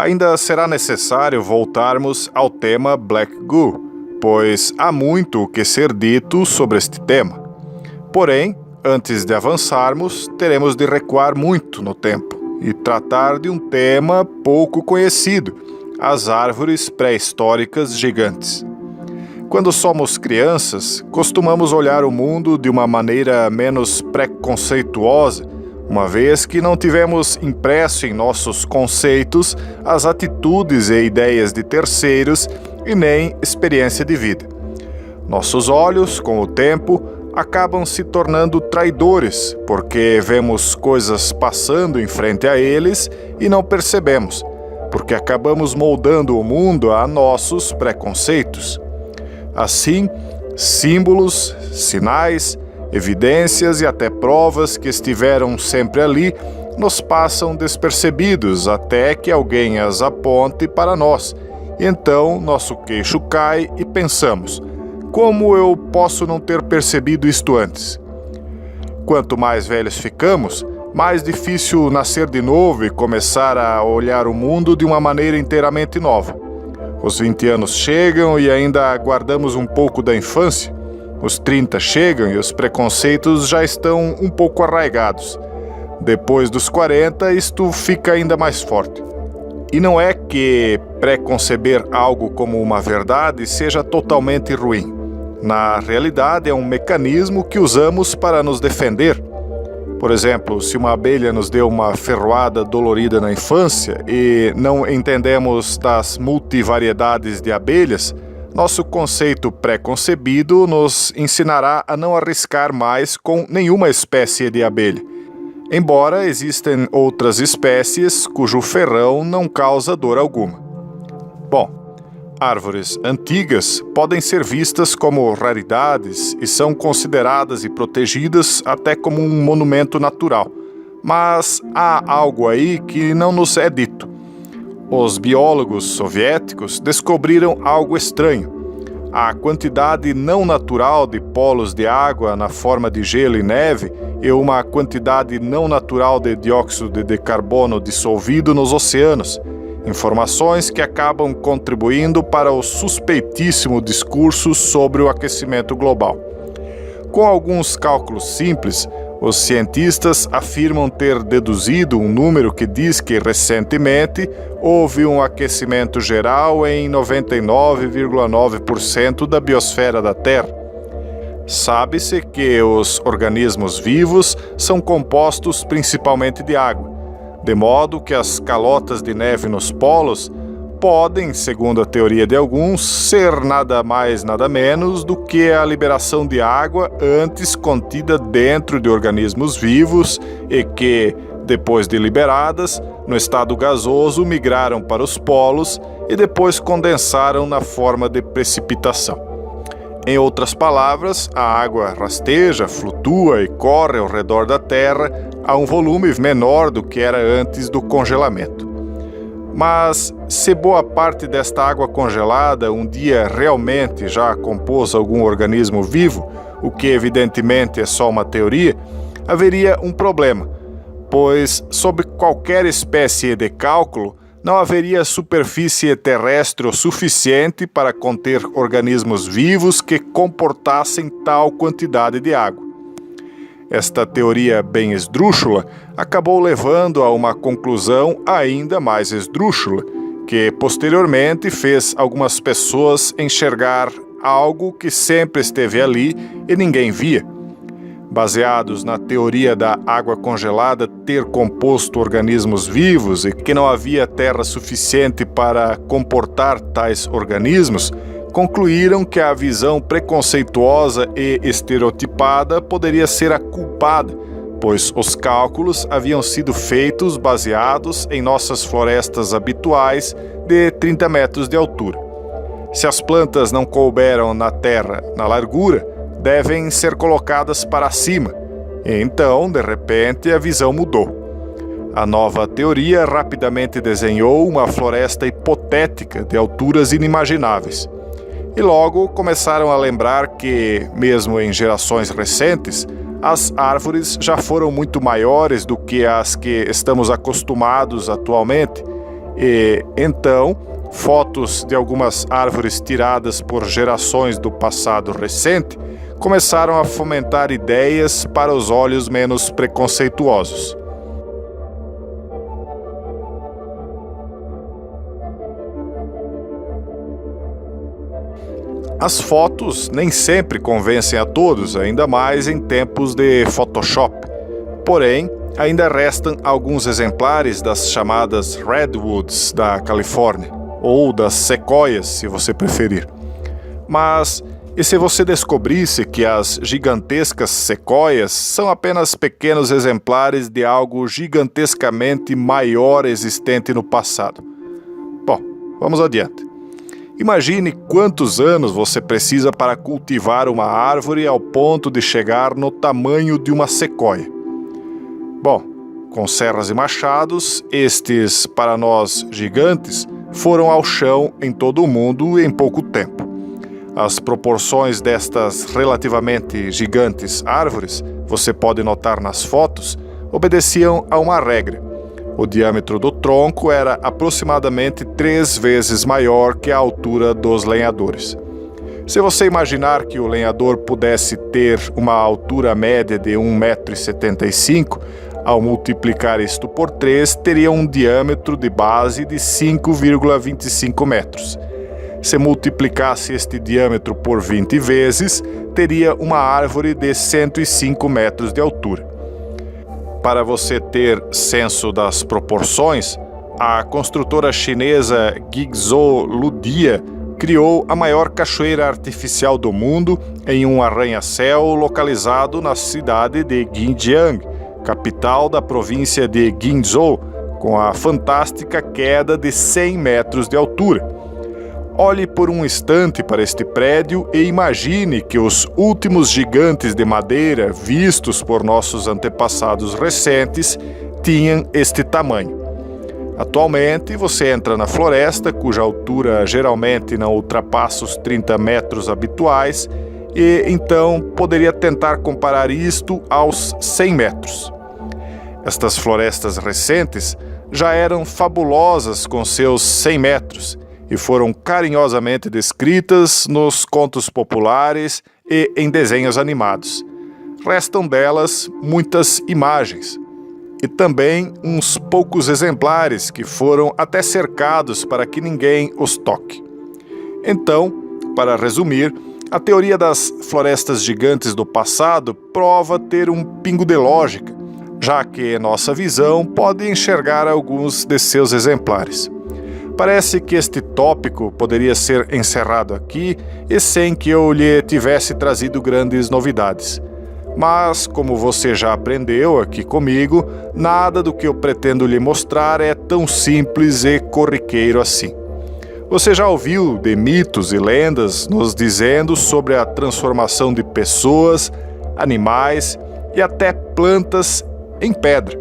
ainda será necessário voltarmos ao tema Black Goo, pois há muito o que ser dito sobre este tema. Porém, antes de avançarmos, teremos de recuar muito no tempo e tratar de um tema pouco conhecido, as árvores pré-históricas gigantes. Quando somos crianças, costumamos olhar o mundo de uma maneira menos preconceituosa, uma vez que não tivemos impresso em nossos conceitos as atitudes e ideias de terceiros e nem experiência de vida. Nossos olhos, com o tempo, acabam se tornando traidores, porque vemos coisas passando em frente a eles e não percebemos, porque acabamos moldando o mundo a nossos preconceitos. Assim, símbolos, sinais, evidências e até provas que estiveram sempre ali nos passam despercebidos até que alguém as aponte para nós. E então nosso queixo cai e pensamos: como eu posso não ter percebido isto antes? Quanto mais velhos ficamos, mais difícil nascer de novo e começar a olhar o mundo de uma maneira inteiramente nova. Os 20 anos chegam e ainda guardamos um pouco da infância. Os 30 chegam e os preconceitos já estão um pouco arraigados. Depois dos 40, isto fica ainda mais forte. E não é que preconceber algo como uma verdade seja totalmente ruim. Na realidade, é um mecanismo que usamos para nos defender. Por exemplo, se uma abelha nos deu uma ferroada dolorida na infância e não entendemos das multivariedades de abelhas, nosso conceito pré-concebido nos ensinará a não arriscar mais com nenhuma espécie de abelha. Embora existem outras espécies cujo ferrão não causa dor alguma. Bom, árvores antigas podem ser vistas como raridades e são consideradas e protegidas até como um monumento natural. Mas há algo aí que não nos é dito. Os biólogos soviéticos descobriram algo estranho. A quantidade não natural de polos de água na forma de gelo e neve e uma quantidade não natural de dióxido de carbono dissolvido nos oceanos. Informações que acabam contribuindo para o suspeitíssimo discurso sobre o aquecimento global. Com alguns cálculos simples, os cientistas afirmam ter deduzido um número que diz que recentemente houve um aquecimento geral em 99,9% da biosfera da Terra. Sabe-se que os organismos vivos são compostos principalmente de água, de modo que as calotas de neve nos polos podem, segundo a teoria de alguns, ser nada mais nada menos do que a liberação de água antes contida dentro de organismos vivos e que, depois de liberadas, no estado gasoso migraram para os polos e depois condensaram na forma de precipitação. Em outras palavras, a água rasteja, flutua e corre ao redor da Terra a um volume menor do que era antes do congelamento. Mas, se boa parte desta água congelada um dia realmente já compôs algum organismo vivo, o que evidentemente é só uma teoria, haveria um problema, pois, sob qualquer espécie de cálculo, não haveria superfície terrestre o suficiente para conter organismos vivos que comportassem tal quantidade de água. Esta teoria bem esdrúxula acabou levando a uma conclusão ainda mais esdrúxula, que posteriormente fez algumas pessoas enxergar algo que sempre esteve ali e ninguém via. Baseados na teoria da água congelada ter composto organismos vivos e que não havia terra suficiente para comportar tais organismos, concluíram que a visão preconceituosa e estereotipada poderia ser a culpada, pois os cálculos haviam sido feitos baseados em nossas florestas habituais de 30 metros de altura. Se as plantas não couberam na terra na largura, devem ser colocadas para cima. E então, de repente, a visão mudou. A nova teoria rapidamente desenhou uma floresta hipotética de alturas inimagináveis. E logo começaram a lembrar que, mesmo em gerações recentes, as árvores já foram muito maiores do que as que estamos acostumados atualmente, E então, fotos de algumas árvores tiradas por gerações do passado recente começaram a fomentar ideias para os olhos menos preconceituosos. As fotos nem sempre convencem a todos, ainda mais em tempos de Photoshop. Porém, ainda restam alguns exemplares das chamadas Redwoods da Califórnia, ou das sequoias, se você preferir. Mas e se você descobrisse que as gigantescas sequoias são apenas pequenos exemplares de algo gigantescamente maior existente no passado? Bom, vamos adiante. Imagine quantos anos você precisa para cultivar uma árvore ao ponto de chegar no tamanho de uma sequoia. Bom, com serras e machados, estes, para nós gigantes, foram ao chão em todo o mundo em pouco tempo. As proporções destas relativamente gigantes árvores, você pode notar nas fotos, obedeciam a uma regra. O diâmetro do tronco era aproximadamente 3 vezes maior que a altura dos lenhadores. Se você imaginar que o lenhador pudesse ter uma altura média de 1,75 m, ao multiplicar isto por 3, teria um diâmetro de base de 5,25 metros. Se multiplicasse este diâmetro por 20 vezes, teria uma árvore de 105 metros de altura. Para você ter senso das proporções, a construtora chinesa Guizhou Ludia criou a maior cachoeira artificial do mundo em um arranha-céu localizado na cidade de Guinjiang, capital da província de Guizhou, com a fantástica queda de 100 metros de altura. Olhe por um instante para este prédio e imagine que os últimos gigantes de madeira vistos por nossos antepassados recentes tinham este tamanho. Atualmente, você entra na floresta, cuja altura geralmente não ultrapassa os 30 metros habituais, e então poderia tentar comparar isto aos 100 metros. Estas florestas recentes já eram fabulosas com seus 100 metros, e foram carinhosamente descritas nos contos populares e em desenhos animados. Restam delas muitas imagens, e também uns poucos exemplares que foram até cercados para que ninguém os toque. Então, para resumir, a teoria das florestas gigantes do passado prova ter um pingo de lógica, já que nossa visão pode enxergar alguns de seus exemplares. Parece que este tópico poderia ser encerrado aqui e sem que eu lhe tivesse trazido grandes novidades. Mas, como você já aprendeu aqui comigo, nada do que eu pretendo lhe mostrar é tão simples e corriqueiro assim. Você já ouviu de mitos e lendas nos dizendo sobre a transformação de pessoas, animais e até plantas em pedra.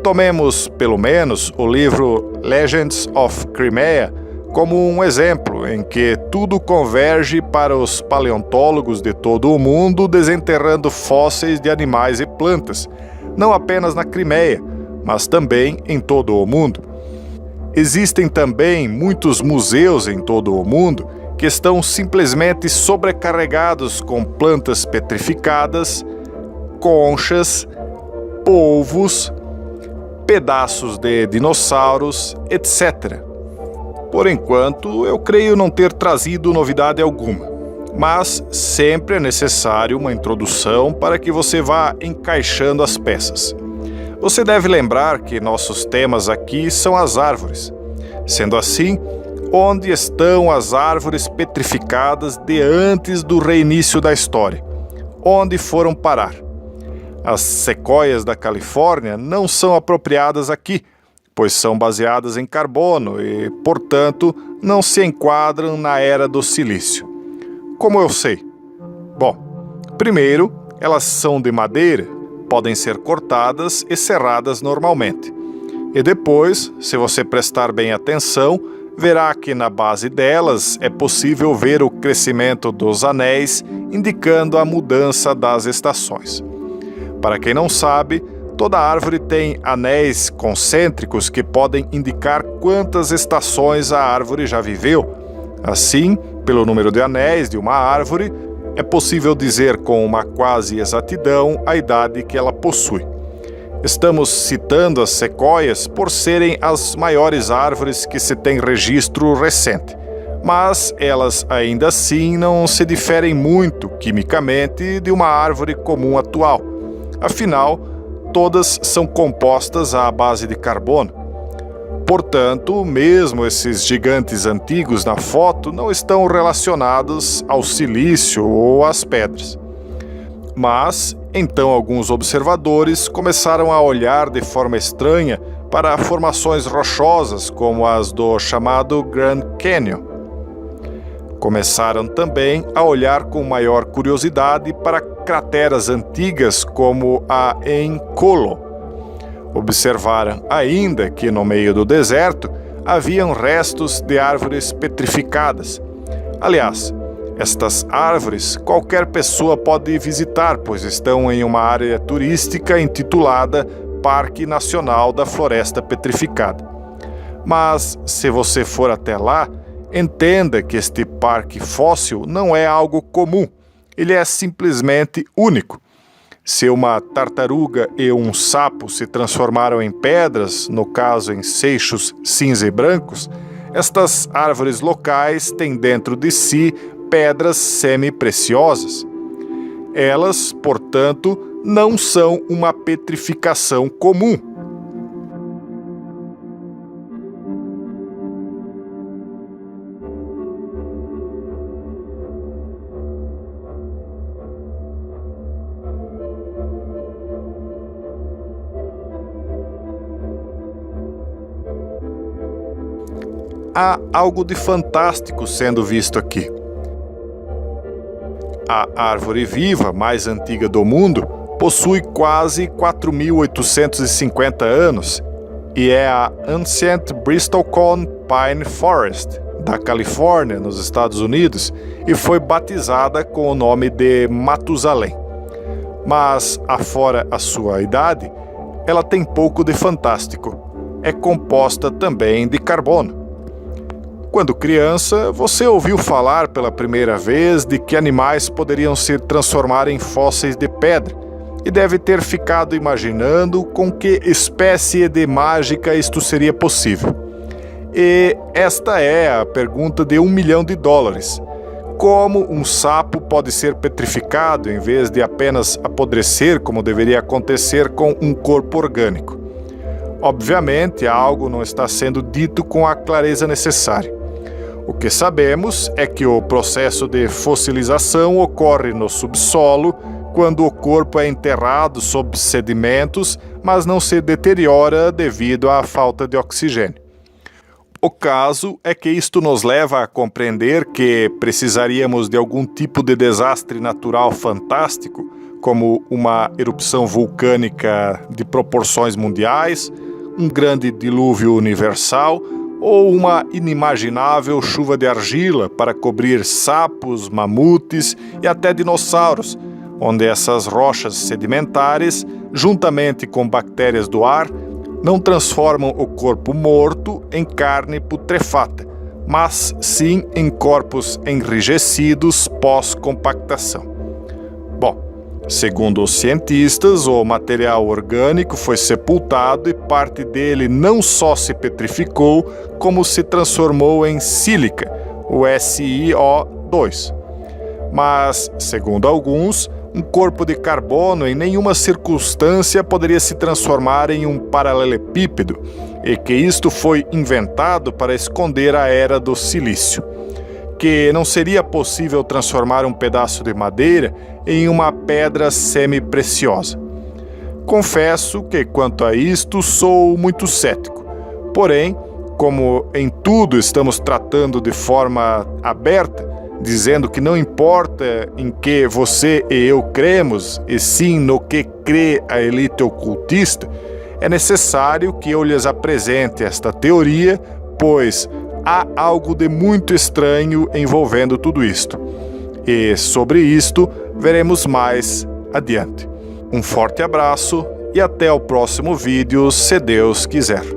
Tomemos, pelo menos, o livro Legends of Crimea como um exemplo em que tudo converge para os paleontólogos de todo o mundo desenterrando fósseis de animais e plantas, não apenas na Crimeia, mas também em todo o mundo. Existem também muitos museus em todo o mundo que estão simplesmente sobrecarregados com plantas petrificadas, conchas, polvos, pedaços de dinossauros, etc. Por enquanto, eu creio não ter trazido novidade alguma, mas sempre é necessário uma introdução para que você vá encaixando as peças. Você deve lembrar que nossos temas aqui são as árvores. Sendo assim, onde estão as árvores petrificadas de antes do reinício da história? Onde foram parar? As sequoias da Califórnia não são apropriadas aqui, pois são baseadas em carbono e, portanto, não se enquadram na era do silício. Como eu sei? Bom, primeiro, elas são de madeira, podem ser cortadas e serradas normalmente. E depois, se você prestar bem atenção, verá que na base delas é possível ver o crescimento dos anéis, indicando a mudança das estações. Para quem não sabe, Toda árvore tem anéis concêntricos que podem indicar quantas estações a árvore já viveu. Assim, pelo número de anéis de uma árvore, é possível dizer com uma quase exatidão a idade que ela possui. Estamos citando as sequoias por serem as maiores árvores que se tem registro recente, mas elas ainda assim não se diferem muito quimicamente de uma árvore comum atual. Afinal, todas são compostas à base de carbono. Portanto, mesmo esses gigantes antigos na foto não estão relacionados ao silício ou às pedras. Mas, então, alguns observadores começaram a olhar de forma estranha para formações rochosas como as do chamado Grand Canyon. Começaram também a olhar com maior curiosidade para crateras antigas como a Encolo. Observaram ainda que no meio do deserto haviam restos de árvores petrificadas. Aliás, estas árvores qualquer pessoa pode visitar, pois estão em uma área turística intitulada Parque Nacional da Floresta Petrificada. Mas, se você for até lá, entenda que este parque fóssil não é algo comum, ele é simplesmente único. Se uma tartaruga e um sapo se transformaram em pedras, no caso em seixos cinza e brancos, estas árvores locais têm dentro de si pedras semi-preciosas. Elas, portanto, não são uma petrificação comum. Há algo de fantástico sendo visto aqui. A árvore viva mais antiga do mundo possui quase 4.850 anos e é a Ancient Bristlecone Pine Forest, da Califórnia, nos Estados Unidos, e foi batizada com o nome de Matusalém. Mas, afora a sua idade, ela tem pouco de fantástico. É composta também de carbono. Quando criança, você ouviu falar pela primeira vez de que animais poderiam se transformar em fósseis de pedra e deve ter ficado imaginando com que espécie de mágica isto seria possível. E esta é a pergunta de $1 milhão. Como um sapo pode ser petrificado em vez de apenas apodrecer, como deveria acontecer com um corpo orgânico? Obviamente, algo não está sendo dito com a clareza necessária. O que sabemos é que o processo de fossilização ocorre no subsolo quando o corpo é enterrado sob sedimentos, mas não se deteriora devido à falta de oxigênio. O caso é que isto nos leva a compreender que precisaríamos de algum tipo de desastre natural fantástico, como uma erupção vulcânica de proporções mundiais, um grande dilúvio universal, ou uma inimaginável chuva de argila para cobrir sapos, mamutes e até dinossauros, onde essas rochas sedimentares, juntamente com bactérias do ar, não transformam o corpo morto em carne putrefata, mas sim em corpos enrijecidos pós-compactação. Bom, segundo os cientistas, o material orgânico foi sepultado e parte dele não só se petrificou, como se transformou em sílica, o SiO2. Mas, segundo alguns, um corpo de carbono em nenhuma circunstância poderia se transformar em um paralelepípedo, e que isto foi inventado para esconder a era do silício. Que não seria possível transformar um pedaço de madeira em uma pedra semi-preciosa. Confesso que, quanto a isto, sou muito cético. Porém, como em tudo estamos tratando de forma aberta, dizendo que não importa em que você e eu cremos, e sim no que crê a elite ocultista, é necessário que eu lhes apresente esta teoria, pois há algo de muito estranho envolvendo tudo isto. E sobre isto veremos mais adiante. Um forte abraço e até o próximo vídeo, se Deus quiser.